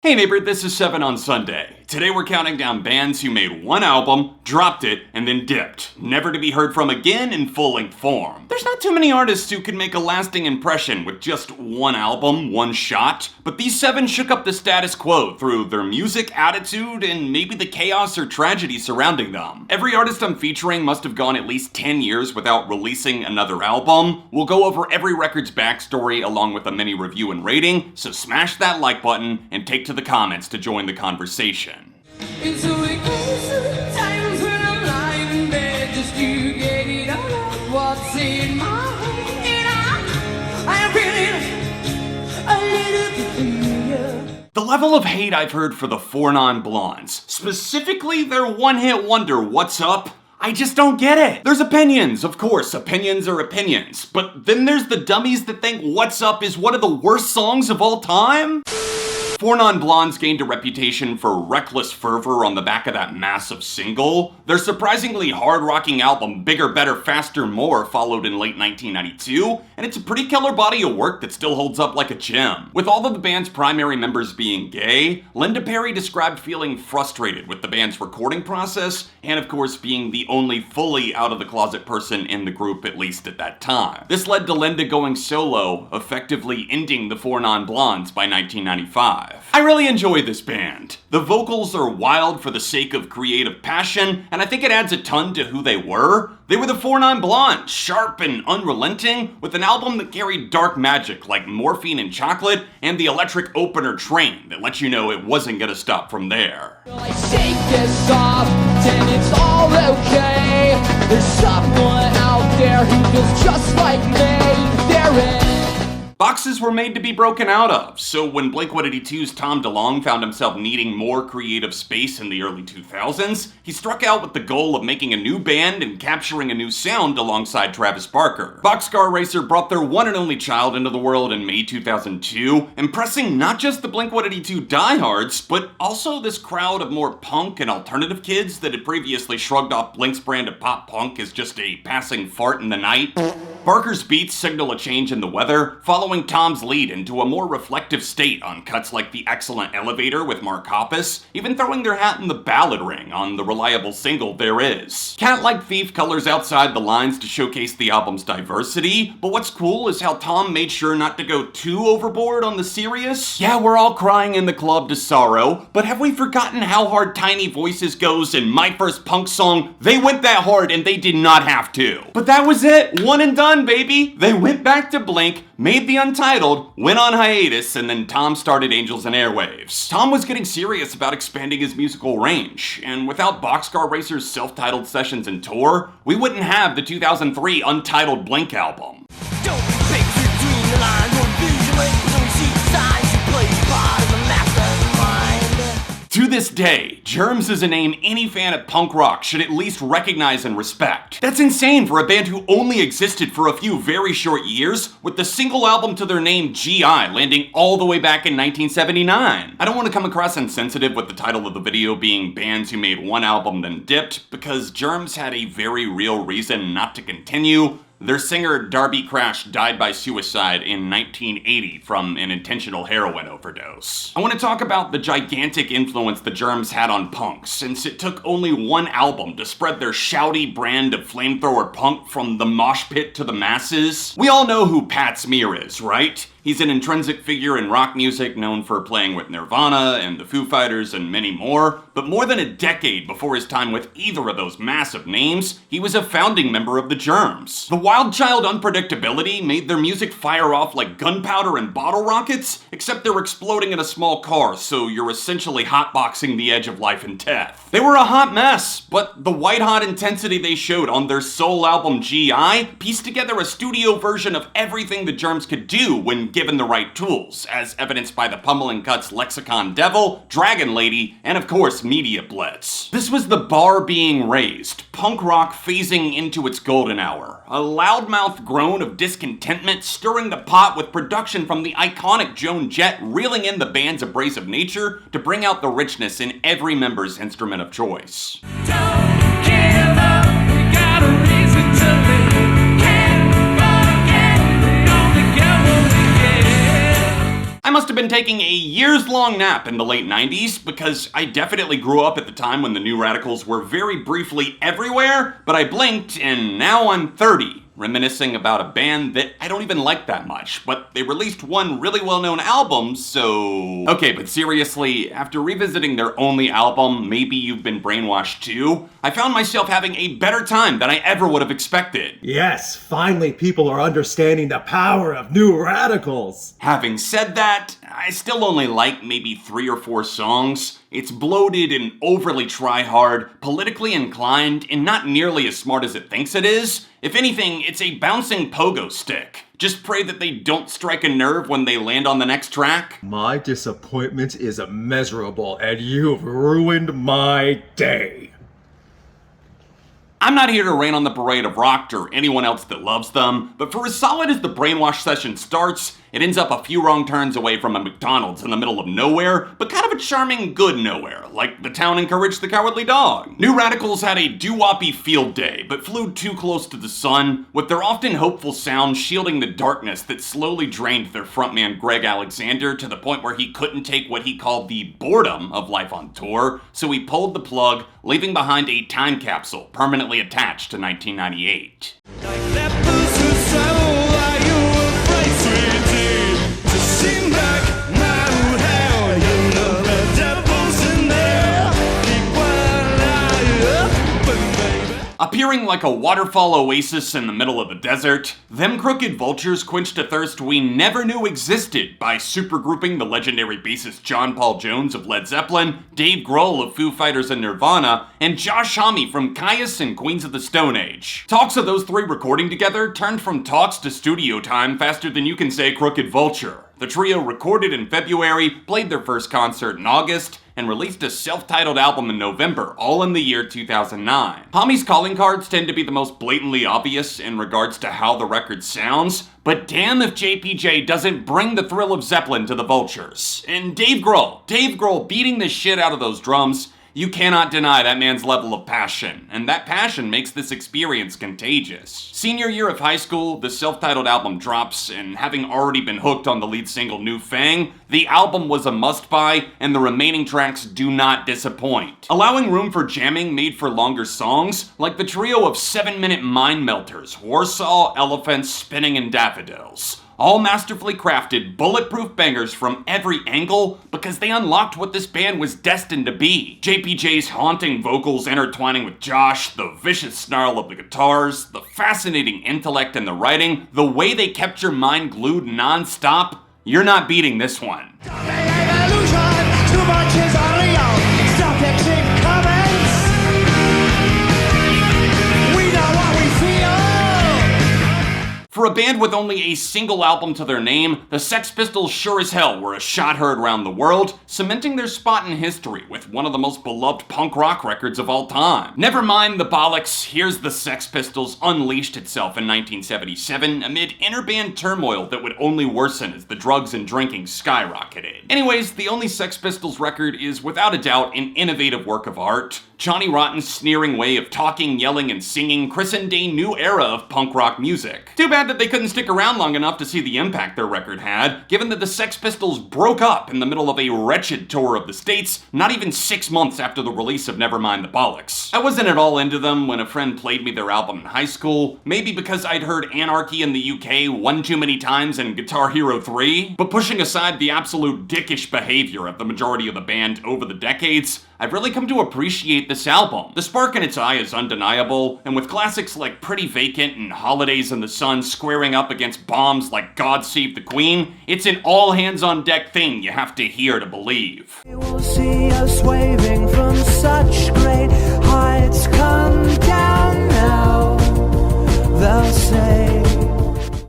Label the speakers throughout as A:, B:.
A: Hey neighbor, this is 7 on Sunday. Today we're counting down bands who made one album, dropped it, and then dipped, never to be heard from again in full-length form. There's not too many artists who can make a lasting impression with just one album, one shot, but these 7 shook up the status quo through their music, attitude, and maybe the chaos or tragedy surrounding them. Every artist I'm featuring must have gone at least 10 years without releasing another album. We'll go over every record's backstory along with a mini review and rating, so smash that like button and take to the comments to join the conversation.
B: It's so crazy times when I'm lying in bed just to get it all out what's in my head. And I'm feeling a little peculiar.
A: The level of hate I've heard for the 4 Non-Blondes, specifically their one-hit wonder, What's Up? I just don't get it. There's opinions, of course, opinions are opinions, but then there's the dummies that think What's Up is one of the worst songs of all time? 4 Non-Blondes gained a reputation for reckless fervor on the back of that massive single. Their surprisingly hard-rocking album, Bigger, Better, Faster, More, followed in late 1992, and it's a pretty killer body of work that still holds up like a gem. With all of the band's primary members being gay, Linda Perry described feeling frustrated with the band's recording process, and of course being the only fully out-of-the-closet person in the group, at least at that time. This led to Linda going solo, effectively ending the 4 Non-Blondes by 1995. I really enjoy this band. The vocals are wild for the sake of creative passion, and I think it adds a ton to who they were. They were the 4 Non-Blondes, sharp and unrelenting, with an album that carried dark magic like Morphine and Chocolate, and the electric opener Train that let you know it wasn't gonna stop from there.
B: I shake this off, and it's all okay. There's someone out there who feels just like me. They're in.
A: Boxes were made to be broken out of, so when Blink-182's Tom DeLonge found himself needing more creative space in the early 2000s, he struck out with the goal of making a new band and capturing a new sound alongside Travis Barker. Boxcar Racer brought their one and only child into the world in May 2002, impressing not just the Blink-182 diehards, but also this crowd of more punk and alternative kids that had previously shrugged off Blink's brand of pop punk as just a passing fart in the night. Barker's beats signal a change in the weather, following Tom's lead into a more reflective state on cuts like the excellent Elevator with Mark Hoppus, even throwing their hat in the ballad ring on the reliable single There Is. Cat Like Thief colors outside the lines to showcase the album's diversity, but what's cool is how Tom made sure not to go too overboard on the serious. Yeah, we're all crying in the club to sorrow, but have we forgotten how hard Tiny Voices goes in My First Punk Song? They went that hard and they did not have to. But that was it, one and done, baby. They went back to Blink, made the Untitled, went on hiatus, and then Tom started Angels and Airwaves. Tom was getting serious about expanding his musical range, and without Boxcar Racer's self-titled sessions and tour, we wouldn't have the 2003 Untitled Blink album.
B: Don't fix your dream, the line won't visualize when we see the signs you play part of the mastermind.
A: To this day, Germs is a name any fan of punk rock should at least recognize and respect. That's insane for a band who only existed for a few very short years, with the single album to their name, GI, landing all the way back in 1979. I don't want to come across insensitive with the title of the video being bands who made one album then dipped, because Germs had a very real reason not to continue. Their singer, Darby Crash, died by suicide in 1980 from an intentional heroin overdose. I want to talk about the gigantic influence the Germs had on punk, since it took only one album to spread their shouty brand of flamethrower punk from the mosh pit to the masses. We all know who Pat Smear is, right? He's an intrinsic figure in rock music known for playing with Nirvana and the Foo Fighters and many more, but more than a decade before his time with either of those massive names, he was a founding member of the Germs. The wild child unpredictability made their music fire off like gunpowder and bottle rockets, except they're exploding in a small car, so you're essentially hotboxing the edge of life and death. They were a hot mess, but the white-hot intensity they showed on their soul album GI pieced together a studio version of everything the Germs could do when given the right tools, as evidenced by the Pummeling Cuts Lexicon Devil, Dragon Lady, and of course Media Blitz. This was the bar being raised, punk rock phasing into its golden hour. A loudmouth groan of discontentment stirring the pot with production from the iconic Joan Jett reeling in the band's abrasive nature to bring out the richness in every member's instrument of choice.
B: Don't give up, we got a reason to live. Can't forget, we only get what we get.
A: I must have have been taking a years-long nap in the late 90s because I definitely grew up at the time when the New Radicals were very briefly everywhere, but I blinked and now I'm 30. Reminiscing about a band that I don't even like that much, but they released one really well-known album, so... Okay, but seriously, after revisiting their only album, Maybe You've Been Brainwashed Too, I found myself having a better time than I ever would have expected.
C: Yes, finally people are understanding the power of New Radicals.
A: Having said that, I still only like maybe 3 or 4 songs. It's bloated and overly try-hard, politically inclined, and not nearly as smart as it thinks it is. If anything, it's a bouncing pogo stick. Just pray that they don't strike a nerve when they land on the next track.
C: My disappointment is immeasurable, and you've ruined my day.
A: I'm not here to rain on the parade of Rocked or anyone else that loves them, but for as solid as the Brainwash session starts, it ends up a few wrong turns away from a McDonald's in the middle of nowhere, but kind of a charming good nowhere, like the town in Courage the Cowardly Dog. New Radicals had a doo-woppy field day, but flew too close to the sun, with their often hopeful sound shielding the darkness that slowly drained their frontman Greg Alexander to the point where he couldn't take what he called the boredom of life on tour, so he pulled the plug, leaving behind a time capsule permanently attached to 1998. Appearing like a waterfall oasis in the middle of the desert, them crooked vultures quenched a thirst we never knew existed by supergrouping the legendary bassist John Paul Jones of Led Zeppelin, Dave Grohl of Foo Fighters and Nirvana, and Josh Homme from Caius and Queens of the Stone Age. Talks of those 3 recording together turned from talks to studio time faster than you can say Crooked Vulture. The trio recorded in February, played their first concert in August, and released a self-titled album in November, all in the year 2009. Homme's calling cards tend to be the most blatantly obvious in regards to how the record sounds, but damn if JPJ doesn't bring the thrill of Zeppelin to the Vultures. And Dave Grohl beating the shit out of those drums. You cannot deny that man's level of passion, and that passion makes this experience contagious. Senior year of high school, the self-titled album drops, and having already been hooked on the lead single New Fang, the album was a must-buy, and the remaining tracks do not disappoint. Allowing room for jamming made for longer songs, like the trio of 7-minute mind melters, Warsaw, Elephants, Spinning, and Daffodils. All masterfully crafted, bulletproof bangers from every angle because they unlocked what this band was destined to be. JPJ's haunting vocals intertwining with Josh, the vicious snarl of the guitars, the fascinating intellect in the writing, the way they kept your mind glued non-stop. You're not beating this one. For a band with only a single album to their name, the Sex Pistols sure as hell were a shot heard around the world, cementing their spot in history with one of the most beloved punk rock records of all time. Never mind the Bollocks, here's the Sex Pistols unleashed itself in 1977 amid inter-band turmoil that would only worsen as the drugs and drinking skyrocketed. Anyways, the only Sex Pistols record is without a doubt an innovative work of art. Johnny Rotten's sneering way of talking, yelling, and singing christened a new era of punk rock music. Too bad that they couldn't stick around long enough to see the impact their record had, given that the Sex Pistols broke up in the middle of a wretched tour of the States, not even 6 months after the release of Nevermind the Bollocks. I wasn't at all into them when a friend played me their album in high school, maybe because I'd heard Anarchy in the UK one too many times and Guitar Hero 3, but pushing aside the absolute dickish behavior of the majority of the band over the decades, I've really come to appreciate this album. The spark in its eye is undeniable, and with classics like Pretty Vacant and Holidays in the Sun squaring up against bombs like God Save the Queen, it's an all-hands-on-deck thing you have to hear to believe.
B: You will see us waving from such great heights. Come down now, they'll say.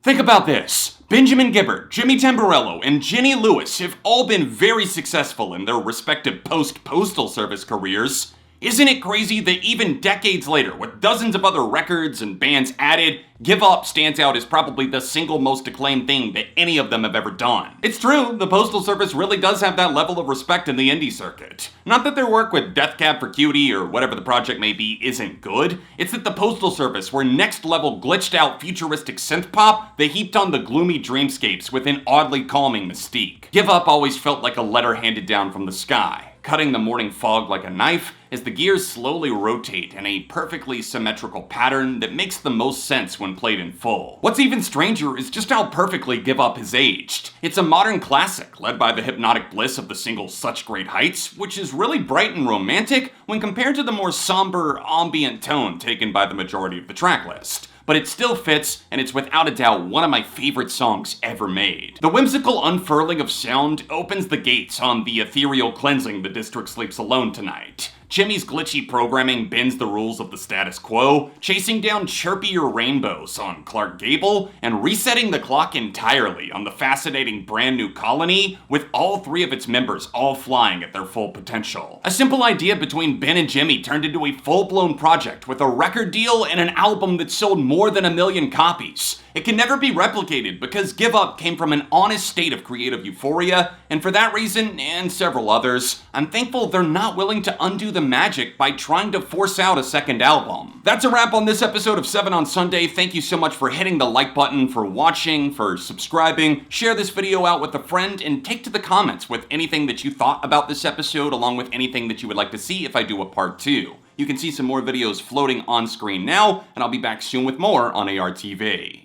A: Think about this. Benjamin Gibbard, Jimmy Tamborello, and Jenny Lewis have all been very successful in their respective post-Postal Service careers, Isn't it crazy that even decades later, with dozens of other records and bands added, Give Up stands out as probably the single most acclaimed thing that any of them have ever done? It's true, the Postal Service really does have that level of respect in the indie circuit. Not that their work with Death Cab for Cutie or whatever the project may be isn't good, it's that the Postal Service were next level glitched out futuristic synth pop that heaped on the gloomy dreamscapes with an oddly calming mystique. Give Up always felt like a letter handed down from the sky, cutting the morning fog like a knife as the gears slowly rotate in a perfectly symmetrical pattern that makes the most sense when played in full. What's even stranger is just how perfectly Give Up has aged. It's a modern classic, led by the hypnotic bliss of the single Such Great Heights, which is really bright and romantic when compared to the more somber, ambient tone taken by the majority of the tracklist. But it still fits, and it's without a doubt one of my favorite songs ever made. The whimsical unfurling of sound opens the gates on the ethereal cleansing the district sleeps alone tonight. Jimmy's glitchy programming bends the rules of the status quo, chasing down chirpier rainbows on Clark Gable, and resetting the clock entirely on the fascinating brand new colony, with all three of its members all flying at their full potential. A simple idea between Ben and Jimmy turned into a full-blown project with a record deal and an album that sold more than 1 million copies. It can never be replicated because Give Up came from an honest state of creative euphoria, and for that reason, and several others, I'm thankful they're not willing to undo the magic by trying to force out a second album. That's a wrap on this episode of 7 on Sunday. Thank you so much for hitting the like button, for watching, for subscribing. Share this video out with a friend, and take to the comments with anything that you thought about this episode, along with anything that you would like to see if I do a part 2. You can see some more videos floating on screen now, and I'll be back soon with more on ARTV.